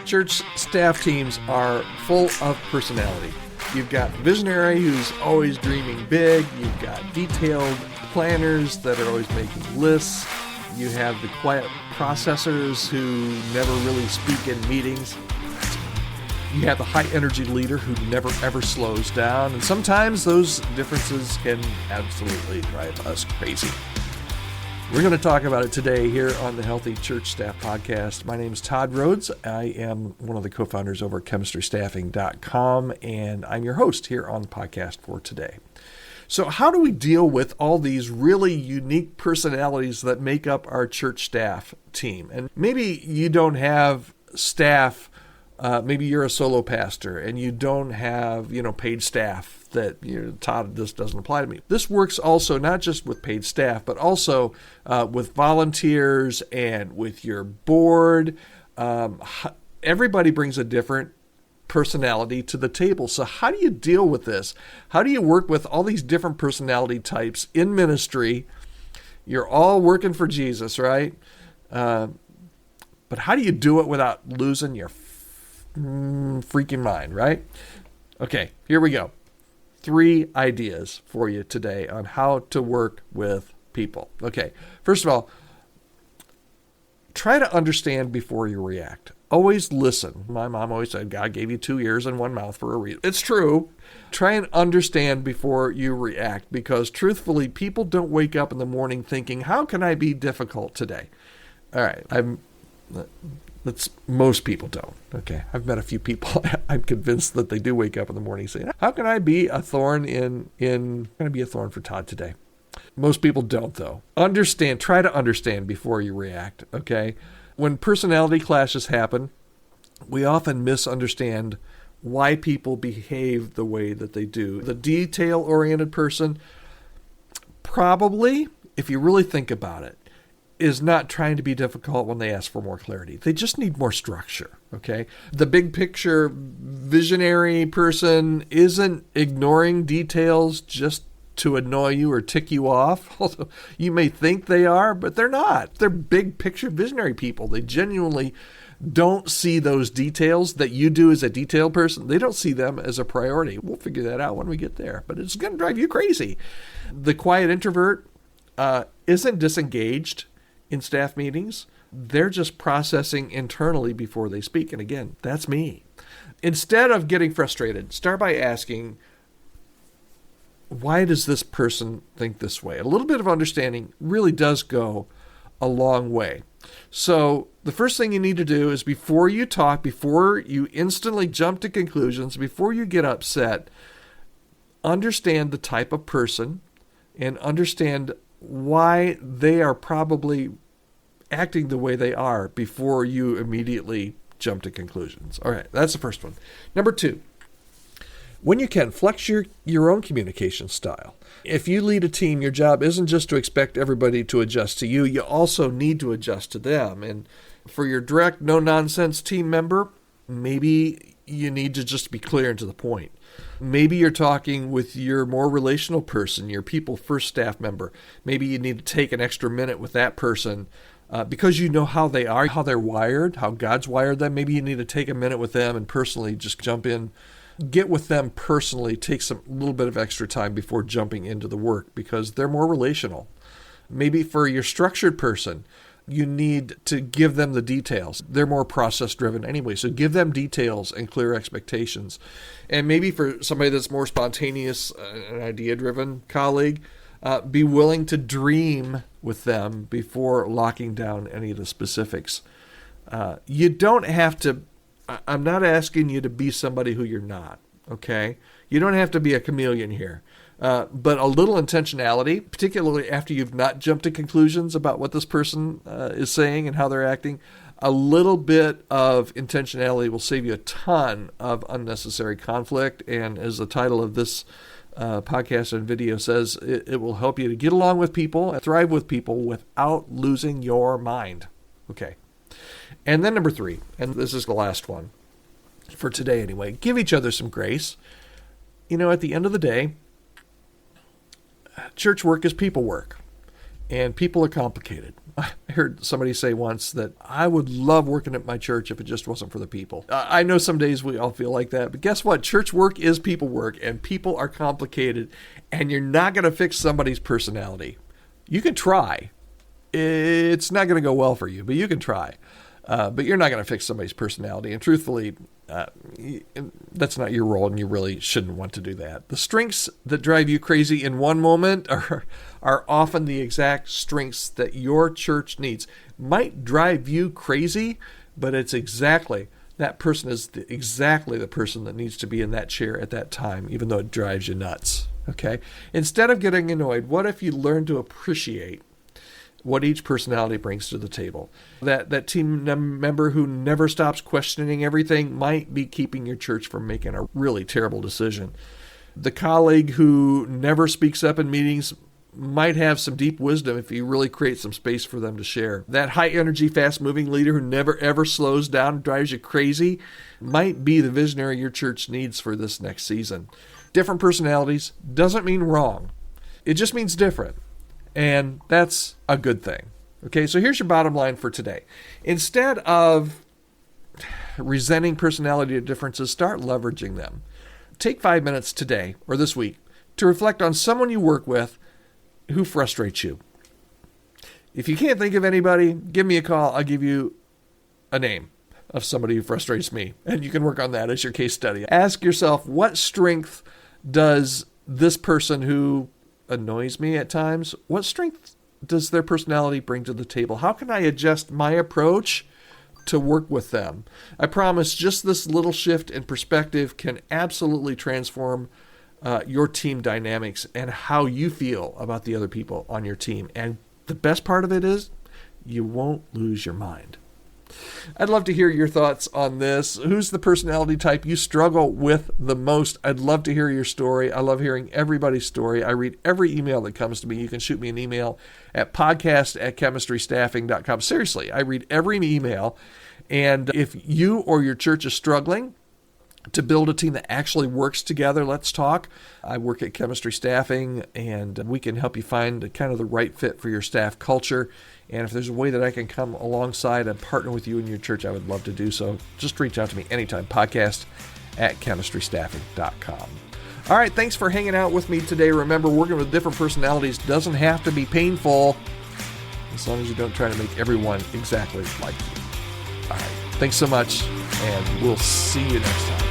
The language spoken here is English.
Church staff teams are full of personality. You've got the visionary who's always dreaming big. You've got detailed planners that are always making lists. You have the quiet processors who never really speak in meetings. You have the high-energy leader who never, ever slows down. And sometimes those differences can absolutely drive us crazy. We're going to talk about it today here on the Healthy Church Staff Podcast. My name is Todd Rhodes. I am one of the co-founders over at chemistrystaffing.com, and I'm your host here on the podcast for today. So how do we deal with all these really unique personalities that make up our church staff team? And maybe you don't have staff. Maybe you're a solo pastor and you don't have, paid staff that, Todd, this doesn't apply to me. This works also not just with paid staff, but also with volunteers and with your board. Everybody brings a different personality to the table. So how do you deal with this? How do you work with all these different personality types in ministry? You're all working for Jesus, right? But how do you do it without losing your freaking mind, right? Okay, here we go. 3 ideas for you today on how to work with people. Okay, first of all, try to understand before you react. Always listen. My mom always said, God gave you 2 ears and 1 mouth for a reason. It's true. Try and understand before you react, because truthfully, people don't wake up in the morning thinking, how can I be difficult today? All right, most people don't. Okay, I've met a few people. I'm convinced that they do wake up in the morning saying, "How can I be a thorn be a thorn for Todd today?" Most people don't, though. Try to understand before you react. Okay, when personality clashes happen, we often misunderstand why people behave the way that they do. The detail-oriented person, probably, if you really think about it, is not trying to be difficult when they ask for more clarity. They just need more structure, okay? The big picture visionary person isn't ignoring details just to annoy you or tick you off. Although you may think they are, but they're not. They're big picture visionary people. They genuinely don't see those details that you do as a detailed person. They don't see them as a priority. We'll figure that out when we get there, but it's going to drive you crazy. The quiet introvert isn't disengaged in staff meetings. They're just processing internally before they speak. And again, that's me. Instead of getting frustrated, start by asking, why does this person think this way? A little bit of understanding really does go a long way. So the first thing you need to do is, before you talk, before you instantly jump to conclusions, before you get upset, understand the type of person and understand why they are probably acting the way they are before you immediately jump to conclusions. All right, that's the first one. Number 2, when you can, flex your own communication style. If you lead a team, your job isn't just to expect everybody to adjust to you. You also need to adjust to them. And for your direct, no-nonsense team member, maybe you need to just be clear and to the point. Maybe you're talking with your more relational person, your people first staff member. Maybe you need to take an extra minute with that person because you know how they are, how they're wired, how God's wired them. Maybe you need to take a minute with them and personally just jump in, get with them personally, take some little bit of extra time before jumping into the work because they're more relational. Maybe for your structured person, you need to give them the details. They're more process-driven anyway, so give them details and clear expectations. And maybe for somebody that's more spontaneous, an idea-driven colleague, be willing to dream with them before locking down any of the specifics. You don't have to, I'm not asking you to be somebody who you're not, okay? You don't have to be a chameleon here. But a little intentionality, particularly after you've not jumped to conclusions about what this person is saying and how they're acting, a little bit of intentionality will save you a ton of unnecessary conflict. And as the title of this podcast and video says, it will help you to get along with people and thrive with people without losing your mind. Okay. And then number 3, and this is the last one for today anyway, give each other some grace. At the end of the day, church work is people work. And people are complicated. I heard somebody say once that I would love working at my church if it just wasn't for the people. I know some days we all feel like that, but guess what? Church work is people work, and people are complicated, and you're not going to fix somebody's personality. You can try. It's not going to go well for you, but you can try. But you're not going to fix somebody's personality. And truthfully, that's not your role, and you really shouldn't want to do that. The strengths that drive you crazy in one moment are often the exact strengths that your church needs. Might drive you crazy, but it's exactly, that person is exactly the person that needs to be in that chair at that time, even though it drives you nuts. Okay? Instead of getting annoyed, what if you learn to appreciate what each personality brings to the table? That team member who never stops questioning everything might be keeping your church from making a really terrible decision. The colleague who never speaks up in meetings might have some deep wisdom if you really create some space for them to share. That high energy, fast moving leader who never ever slows down and drives you crazy might be the visionary your church needs for this next season. Different personalities doesn't mean wrong. It just means different. And that's a good thing. Okay, so here's your bottom line for today. Instead of resenting personality differences, start leveraging them. Take 5 minutes today or this week to reflect on someone you work with who frustrates you. If you can't think of anybody, give me a call. I'll give you a name of somebody who frustrates me, and you can work on that as your case study. Ask yourself, what strength does this person who annoys me at times, what strength does their personality bring to the table? How can I adjust my approach to work with them? I promise just this little shift in perspective can absolutely transform your team dynamics and how you feel about the other people on your team. And the best part of it is you won't lose your mind. I'd love to hear your thoughts on this. Who's the personality type you struggle with the most? I'd love to hear your story. I love hearing everybody's story. I read every email that comes to me. You can shoot me an email at podcast@chemistrystaffing.com. Seriously, I read every email. And if you or your church is struggling to build a team that actually works together, let's talk. I work at Chemistry Staffing, and we can help you find kind of the right fit for your staff culture. And if there's a way that I can come alongside and partner with you and your church, I would love to do so. Just reach out to me anytime. Podcast@chemistrystaffing.com. All right, thanks for hanging out with me today. Remember, working with different personalities doesn't have to be painful, as long as you don't try to make everyone exactly like you. All right, thanks so much, and we'll see you next time.